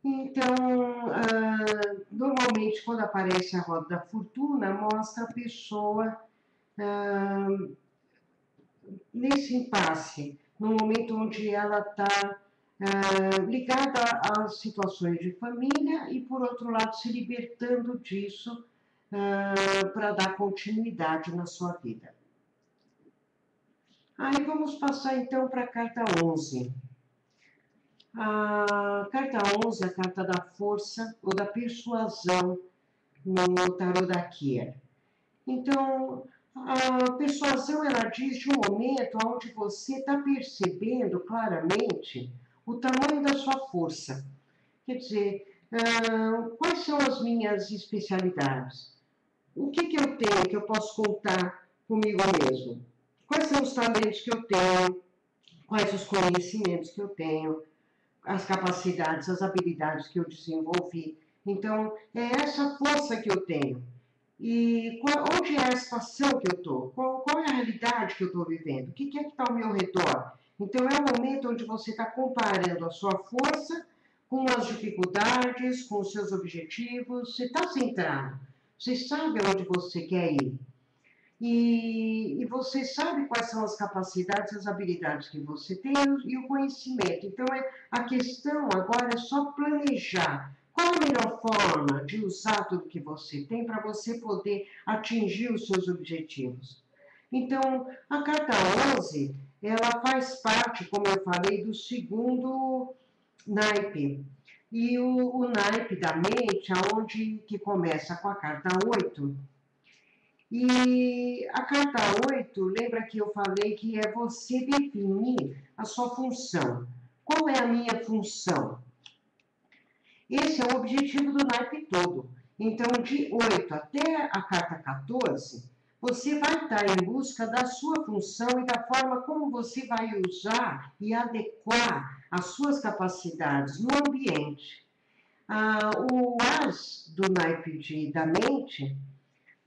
Então, normalmente, quando aparece a roda da fortuna, mostra a pessoa nesse impasse, no momento onde ela está ligada às situações de família e, por outro lado, se libertando disso para dar continuidade na sua vida. Aí vamos passar então para a carta 11. A carta 11 é a carta da força ou da persuasão no tarô da Kier. Então, a persuasão, ela diz de um momento onde você está percebendo claramente o tamanho da sua força. Quer dizer, quais são as minhas especialidades? O que eu tenho que eu posso contar comigo mesmo? Quais são os talentos que eu tenho? Quais os conhecimentos que eu tenho? As capacidades, as habilidades que eu desenvolvi. Então, é essa força que eu tenho. E onde é a situação que eu estou? Qual é a realidade que eu estou vivendo? O que é que está ao meu redor? Então, é o momento onde você está comparando a sua força com as dificuldades, com os seus objetivos. Você está centrado. Você sabe aonde você quer ir. E você sabe quais são as capacidades, as habilidades que você tem e o conhecimento. Então, a questão agora é só planejar. Qual a melhor forma de usar tudo que você tem para você poder atingir os seus objetivos? Então, a carta 11, ela faz parte, como eu falei, do segundo naipe. E o naipe da mente, aonde que começa com a carta 8, e a carta 8, lembra que eu falei que é você definir a sua função. Qual é a minha função? Esse é o objetivo do naipe todo. Então, de 8 até a carta 14, você vai estar em busca da sua função e da forma como você vai usar e adequar as suas capacidades no ambiente. O as do naipe da mente,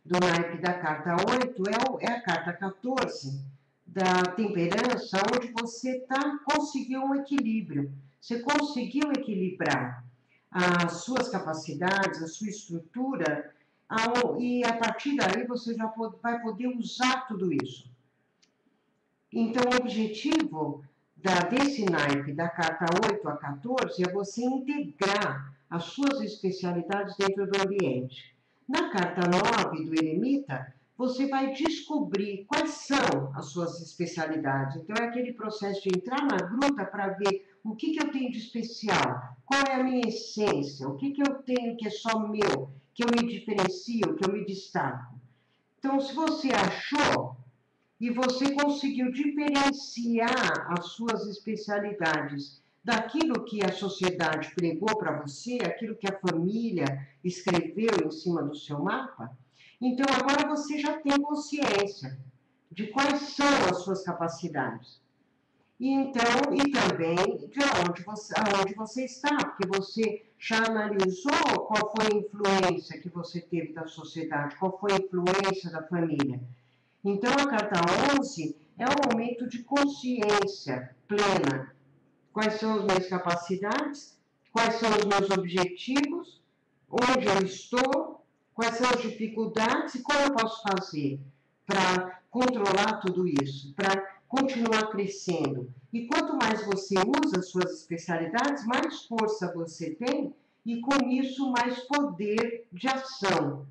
do naipe da carta 8, é a carta 14 da temperança, onde você conseguiu um equilíbrio. Você conseguiu equilibrar as suas capacidades, a sua estrutura, e a partir daí você já vai poder usar tudo isso. Então, o objetivo desse naipe da carta 8 a 14 é você integrar as suas especialidades dentro do ambiente. Na carta 9 do eremita, você vai descobrir quais são as suas especialidades. Então, é aquele processo de entrar na gruta para ver o que eu tenho de especial, qual é a minha essência, o que eu tenho que é só meu, que eu me diferencio, que eu me destaco. Então, se você achou e você conseguiu diferenciar as suas especialidades daquilo que a sociedade pregou para você, aquilo que a família escreveu em cima do seu mapa, então agora você já tem consciência de quais são as suas capacidades. Então, e também de aonde você está, porque você já analisou qual foi a influência que você teve da sociedade, qual foi a influência da família. Então, a carta 11 é um momento de consciência plena. Quais são as minhas capacidades? Quais são os meus objetivos? Onde eu estou? Quais são as dificuldades? E como eu posso fazer para controlar tudo isso? Para continuar crescendo? E quanto mais você usa as suas especialidades, mais força você tem e, com isso, mais poder de ação.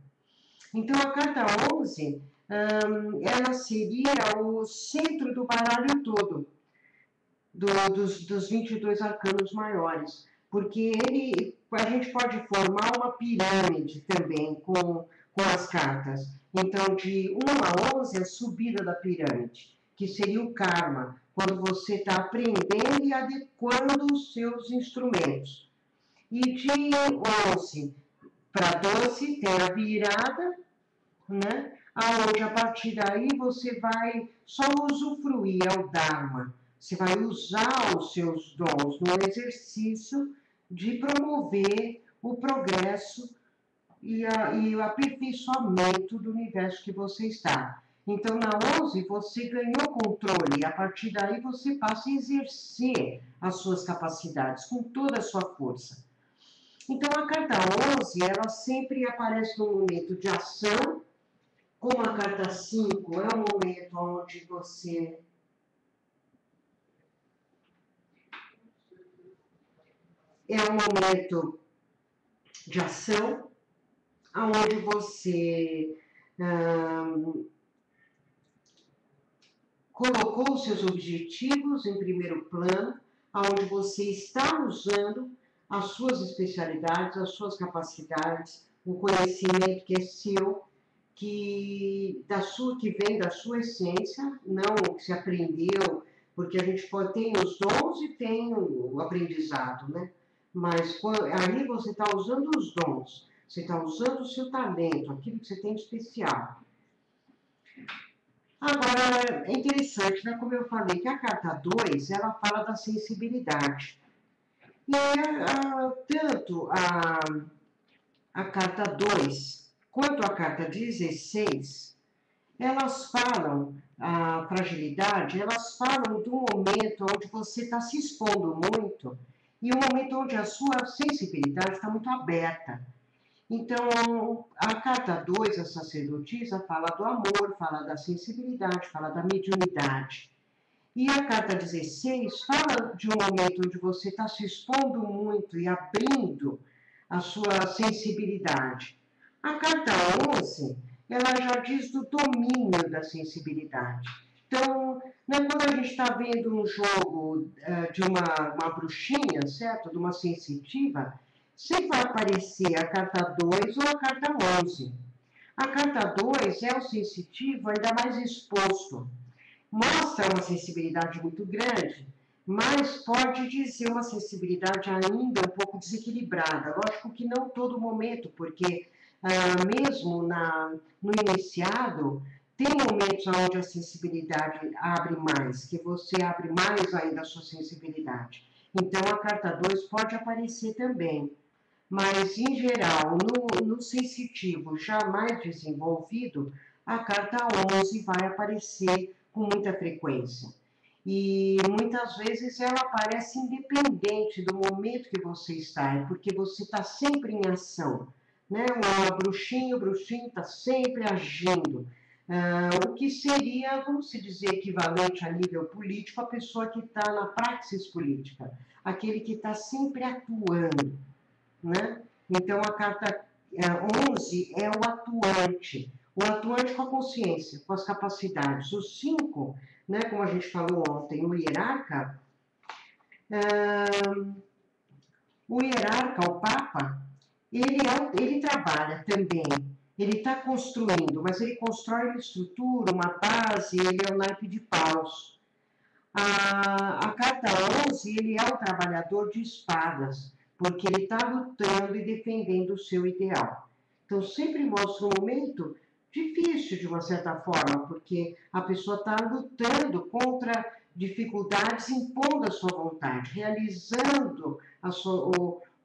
Então, a carta 11, ela seria o centro do baralho todo, dos 22 arcanos maiores, porque a gente pode formar uma pirâmide também com as cartas. Então, de 1 a 11 é a subida da pirâmide, que seria o karma, quando você está aprendendo e adequando os seus instrumentos. E de 11 para 12 tem a virada, né? Aonde a partir daí você vai só usufruir ao Dharma. Você vai usar os seus dons no exercício de promover o progresso e o aperfeiçoamento do universo que você está. Então, na 11, você ganhou controle, e a partir daí você passa a exercer as suas capacidades com toda a sua força. Então, a carta 11, ela sempre aparece no momento de ação, como a carta 5 é um momento onde você é um momento de ação, onde você colocou os seus objetivos em primeiro plano, onde você está usando as suas especialidades, as suas capacidades, o conhecimento que é seu, que vem da sua essência, não o que se aprendeu, porque a gente tem os dons e tem o aprendizado, né? Mas ali você está usando os dons, você está usando o seu talento, aquilo que você tem de especial. Agora, é interessante, né? Como eu falei, que a carta 2, ela fala da sensibilidade. E tanto a carta 2 quanto a carta 16, elas falam, a fragilidade, elas falam do momento onde você está se expondo muito e o momento onde a sua sensibilidade está muito aberta. Então, a carta 2, a sacerdotisa, fala do amor, fala da sensibilidade, fala da mediunidade. E a carta 16 fala de um momento onde você está se expondo muito e abrindo a sua sensibilidade. A carta 11, ela já diz do domínio da sensibilidade. Então, né, quando a gente está vendo um jogo de uma bruxinha, certo? De uma sensitiva, sempre vai aparecer a carta 2 ou a carta 11. A carta 2 é o sensitivo ainda mais exposto. Mostra uma sensibilidade muito grande, mas pode dizer uma sensibilidade ainda um pouco desequilibrada. Lógico que não todo momento, porque mesmo no iniciado, tem momentos onde a sensibilidade abre mais, que você abre mais ainda a sua sensibilidade. Então, a carta 2 pode aparecer também. Mas, em geral, no sensitivo já mais desenvolvido, a carta 11 vai aparecer com muita frequência. E muitas vezes ela aparece independente do momento que você está, porque você está sempre em ação. Né? O bruxinho está sempre agindo. O que seria, vamos dizer, equivalente a nível político, a pessoa que está na praxis política, aquele que está sempre atuando. Né? Então, a carta 11 é o atuante com a consciência, com as capacidades. O 5, né, como a gente falou ontem, o hierarca, o Papa, ele trabalha também, ele está construindo, mas ele constrói uma estrutura, uma base, ele é o naipe de paus. A carta 11, ele é o trabalhador de espadas, porque ele está lutando e defendendo o seu ideal. Então, sempre mostra um momento difícil, de uma certa forma, porque a pessoa está lutando contra dificuldades, impondo a sua vontade, realizando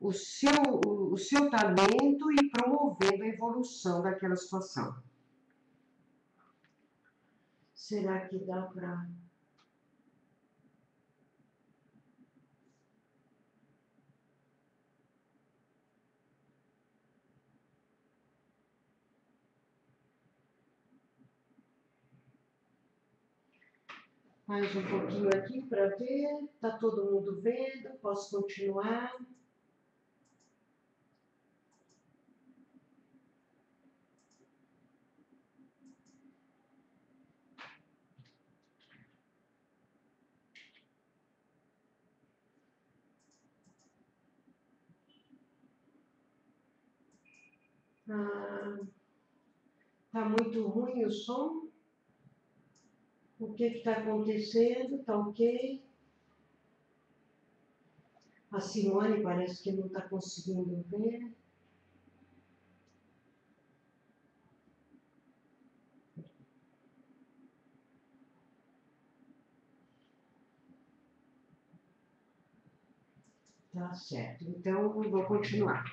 o seu talento e promovendo a evolução daquela situação. Será que dá para... Mais um pouquinho aqui para ver. Está todo mundo vendo? Posso continuar? Está muito ruim o som? O que está acontecendo? Está ok? A Simone parece que não está conseguindo ver. Tá certo. Então, eu vou continuar.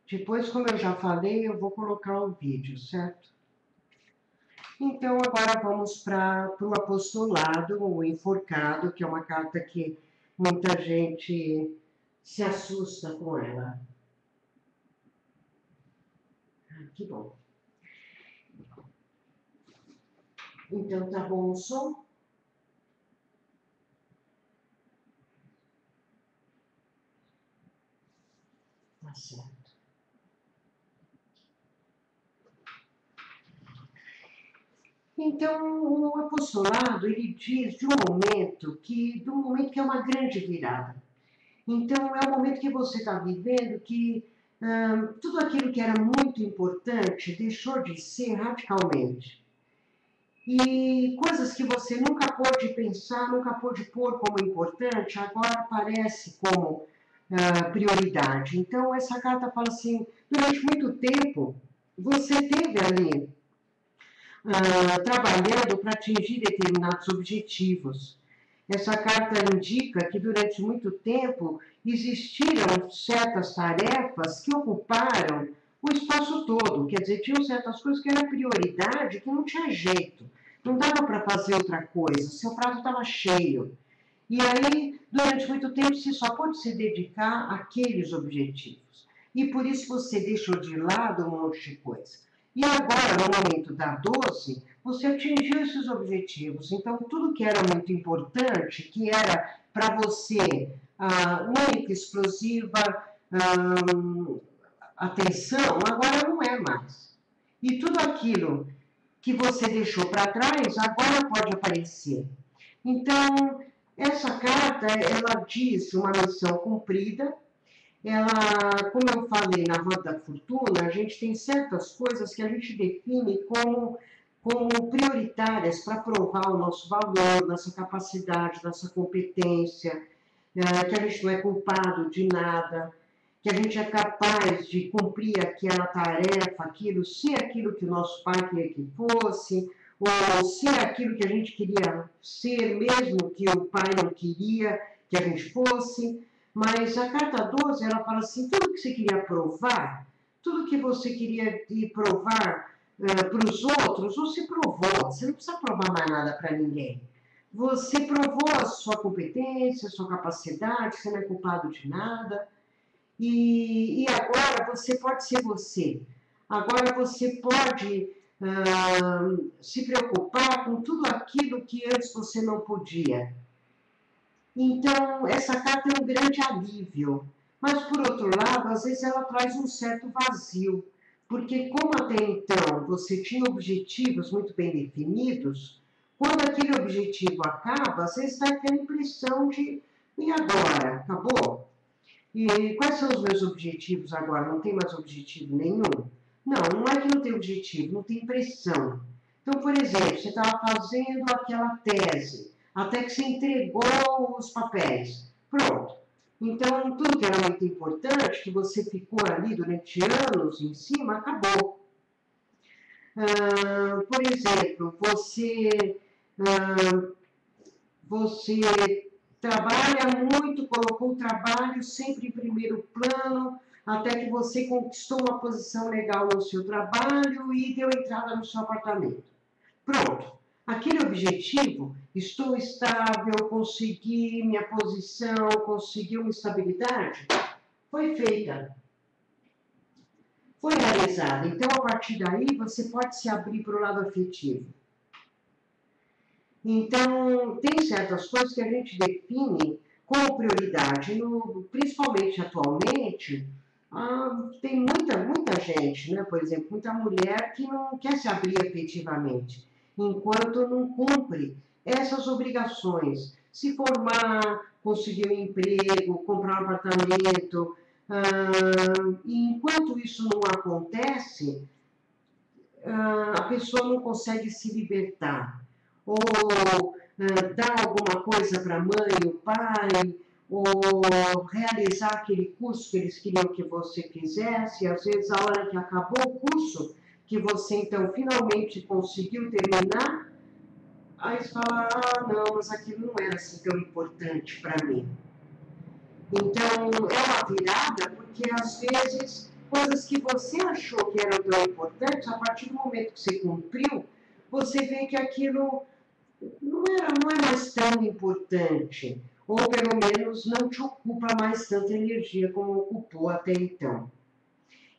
Depois, como eu já falei, eu vou colocar o vídeo, certo? Então, agora vamos para o apostolado, o enforcado, que é uma carta que muita gente se assusta com ela. Que bom. Então tá bom o som? Tá certo. Então, o apostolado, ele diz de um momento que é uma grande virada. Então, é um momento que você está vivendo que tudo aquilo que era muito importante deixou de ser radicalmente. E coisas que você nunca pôde pensar, nunca pôde pôr como importante, agora aparece como prioridade. Então, essa carta fala assim, durante muito tempo, você teve ali trabalhando para atingir determinados objetivos. Essa carta indica que durante muito tempo existiram certas tarefas que ocuparam o espaço todo, quer dizer, tinham certas coisas que era prioridade, que não tinha jeito, não dava para fazer outra coisa, seu prato estava cheio. E aí, durante muito tempo, você só pode se dedicar àqueles objetivos. E por isso você deixou de lado um monte de coisa. E agora, no momento da 12, você atingiu esses objetivos. Então, tudo que era muito importante, que era para você única, explosiva, atenção, agora não é mais. E tudo aquilo que você deixou para trás, agora pode aparecer. Então, essa carta, ela diz uma missão cumprida. Ela, como eu falei na roda da fortuna, a gente tem certas coisas que a gente define como prioritárias para provar o nosso valor, nossa capacidade, nossa competência, que a gente não é culpado de nada, que a gente é capaz de cumprir aquela tarefa, se aquilo que o nosso pai queria que fosse, ou se aquilo que a gente queria ser, mesmo que o pai não queria que a gente fosse. Mas a carta 12, ela fala assim, tudo que você queria provar, tudo que você queria provar para os outros, você provou. Você não precisa provar mais nada para ninguém. Você provou a sua competência, a sua capacidade, você não é culpado de nada. E agora você pode ser você. Agora você pode se preocupar com tudo aquilo que antes você não podia. Então, essa carta é um grande alívio. Mas, por outro lado, às vezes ela traz um certo vazio. Porque, como até então você tinha objetivos muito bem definidos, quando aquele objetivo acaba, às vezes dá aquela impressão de: e agora? Acabou? E quais são os meus objetivos agora? Não tem mais objetivo nenhum? Não, não é que não tem objetivo, não tem pressão. Então, por exemplo, você estava fazendo aquela tese, até que você entregou os papéis. Pronto. Então, tudo que era muito importante, que você ficou ali durante anos em cima, acabou. Por exemplo, você trabalha muito, colocou o trabalho sempre em primeiro plano, até que você conquistou uma posição legal no seu trabalho e deu entrada no seu apartamento. Pronto. Aquele objetivo, estou estável, consegui minha posição, consegui uma estabilidade, foi feita. Foi realizada. Então, a partir daí, você pode se abrir para o lado afetivo. Então, tem certas coisas que a gente define como prioridade, principalmente atualmente, tem muita gente, né? Por exemplo, muita mulher que não quer se abrir efetivamente, enquanto não cumpre essas obrigações. Se formar, conseguir um emprego, comprar um apartamento, e enquanto isso não acontece, a pessoa não consegue se libertar. Ou dar alguma coisa para a mãe, o pai, ou realizar aquele curso que eles queriam que você fizesse, e às vezes a hora que acabou o curso, que você então finalmente conseguiu terminar, aí você fala, não, mas aquilo não era assim tão importante para mim. Então, é uma virada, porque às vezes coisas que você achou que eram tão importantes, a partir do momento que você cumpriu, você vê que aquilo não é mais tão importante. ou pelo menos não te ocupa mais tanta energia como ocupou até então.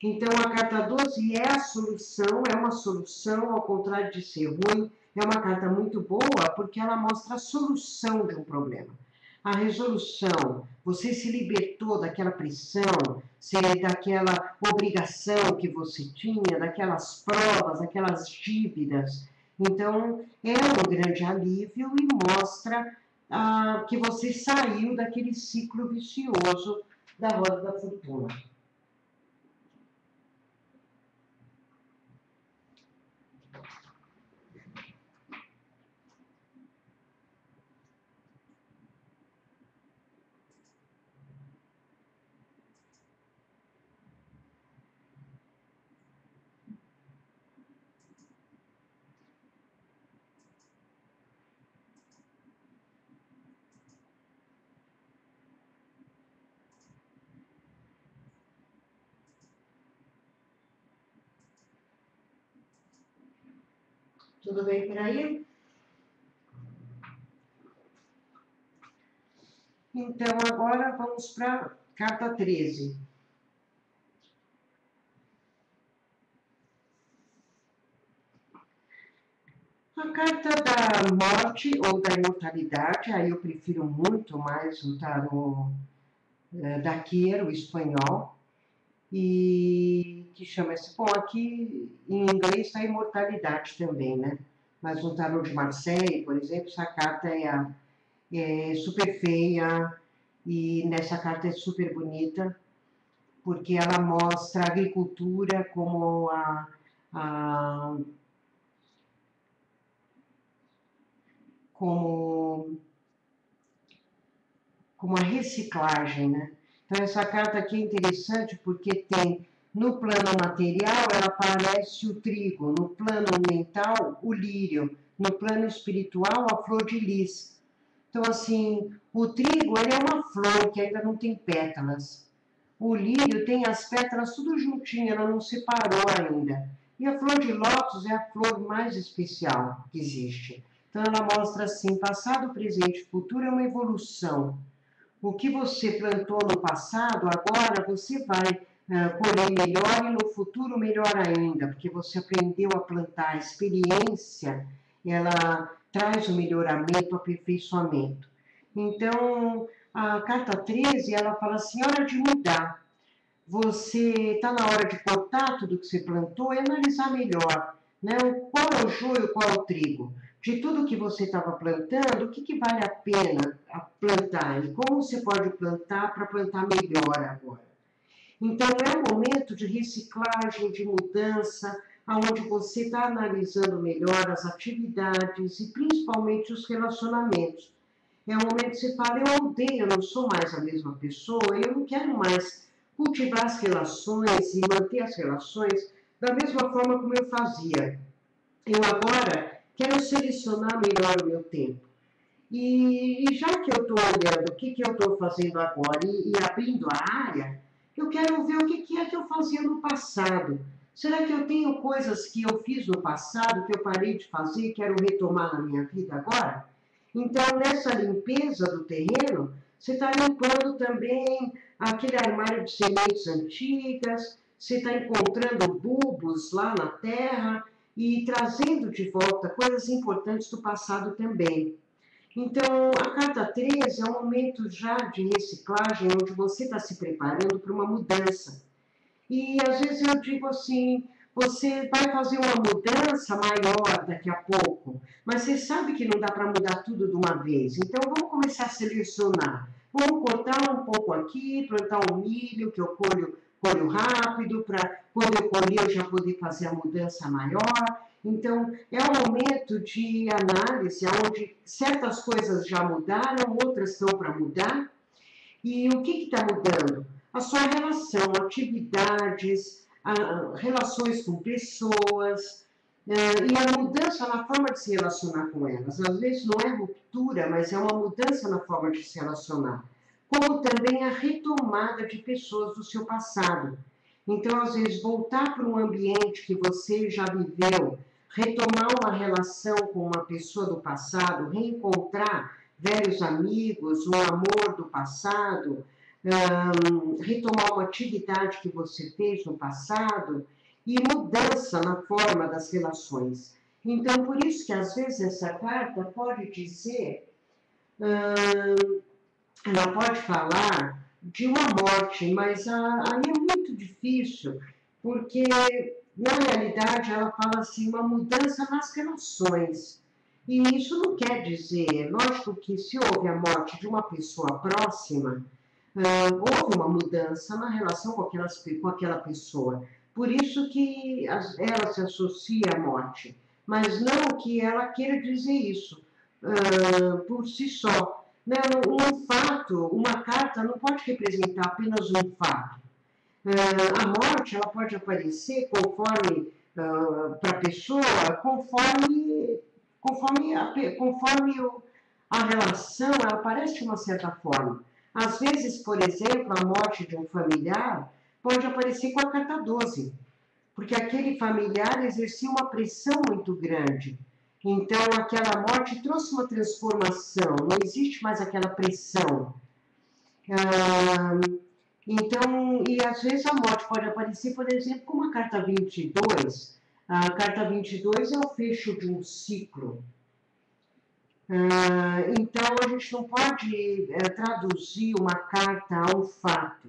Então, a carta 12 é a solução, é uma solução, ao contrário de ser ruim, é uma carta muito boa porque ela mostra a solução de um problema. A resolução, você se libertou daquela pressão, daquela obrigação que você tinha, daquelas provas, daquelas dívidas. Então, é um grande alívio e mostra que você saiu daquele ciclo vicioso da roda da fortuna. Tudo bem por aí? Então, agora vamos para a carta 13. A carta da morte ou da imortalidade, aí eu prefiro muito mais o tarô da Kier, o espanhol, e que chama-se, bom, aqui em inglês está imortalidade também, né? Mas no tarô de Marseille, por exemplo, essa carta é super feia e nessa carta é super bonita, porque ela mostra a agricultura como a como, como a reciclagem, né? Então essa carta aqui é interessante porque tem no plano material ela parece o trigo, no plano mental o lírio, no plano espiritual a flor de lis. Então assim, o trigo ele é uma flor que ainda não tem pétalas. O lírio tem as pétalas tudo juntinho, ela não separou ainda. E a flor de lótus é a flor mais especial que existe. Então ela mostra assim, passado, presente e futuro é uma evolução. O que você plantou no passado, agora você vai colher melhor e no futuro melhor ainda, porque você aprendeu a plantar. A experiência, ela traz o melhoramento, o aperfeiçoamento. Então, a carta 13, ela fala assim, hora de mudar. Você está na hora de cortar tudo que você plantou e analisar melhor, né? Qual é o joio, qual é o trigo. De tudo que você estava plantando, o que vale a pena plantar e como você pode plantar para plantar melhor agora. Então, é um momento de reciclagem, de mudança, onde você está analisando melhor as atividades e principalmente os relacionamentos. É um momento que você fala, eu mudei, eu não sou mais a mesma pessoa, eu não quero mais cultivar as relações e manter as relações da mesma forma como eu fazia. Eu agora quero selecionar melhor o meu tempo. E já que eu estou olhando o que eu estou fazendo agora e abrindo a área, eu quero ver o que é que eu fazia no passado. Será que eu tenho coisas que eu fiz no passado, que eu parei de fazer e quero retomar na minha vida agora? Então, nessa limpeza do terreno, você está limpando também aquele armário de sementes antigas, você está encontrando bulbos lá na terra e trazendo de volta coisas importantes do passado também. Então, a carta 13 é um momento já de reciclagem, onde você está se preparando para uma mudança. E às vezes eu digo assim, você vai fazer uma mudança maior daqui a pouco, mas você sabe que não dá para mudar tudo de uma vez. Então vamos começar a selecionar. Vamos cortar um pouco aqui, plantar um milho que eu colho rápido, para quando eu colher eu já poder fazer a mudança maior. Então, é um momento de análise, onde certas coisas já mudaram, outras estão para mudar. E o que está mudando? A sua relação, atividades, relações com pessoas, e a mudança na forma de se relacionar com elas. Às vezes não é ruptura, mas é uma mudança na forma de se relacionar. Como também a retomada de pessoas do seu passado. Então, às vezes, voltar para um ambiente que você já viveu, retomar uma relação com uma pessoa do passado, reencontrar velhos amigos, um amor do passado, retomar uma atividade que você fez no passado e mudança na forma das relações. Então, por isso que às vezes essa carta pode dizer, ela pode falar de uma morte, mas aí é muito difícil, porque na realidade ela fala assim, uma mudança nas relações. E isso não quer dizer, lógico que se houve a morte de uma pessoa próxima, houve uma mudança na relação com aquela pessoa. Por isso que ela se associa à morte. Mas não que ela queira dizer isso por si só. Não, um fato, uma carta não pode representar apenas um fato. A morte ela pode aparecer conforme para a pessoa, conforme a relação, ela aparece de uma certa forma. Às vezes, por exemplo, a morte de um familiar pode aparecer com a carta 12, porque aquele familiar exercia uma pressão muito grande. Então, aquela morte trouxe uma transformação, não existe mais aquela pressão. Então, e às vezes a morte pode aparecer, por exemplo, como a carta 22. A carta 22 é o fecho de um ciclo. Então, a gente não pode traduzir uma carta a um fato.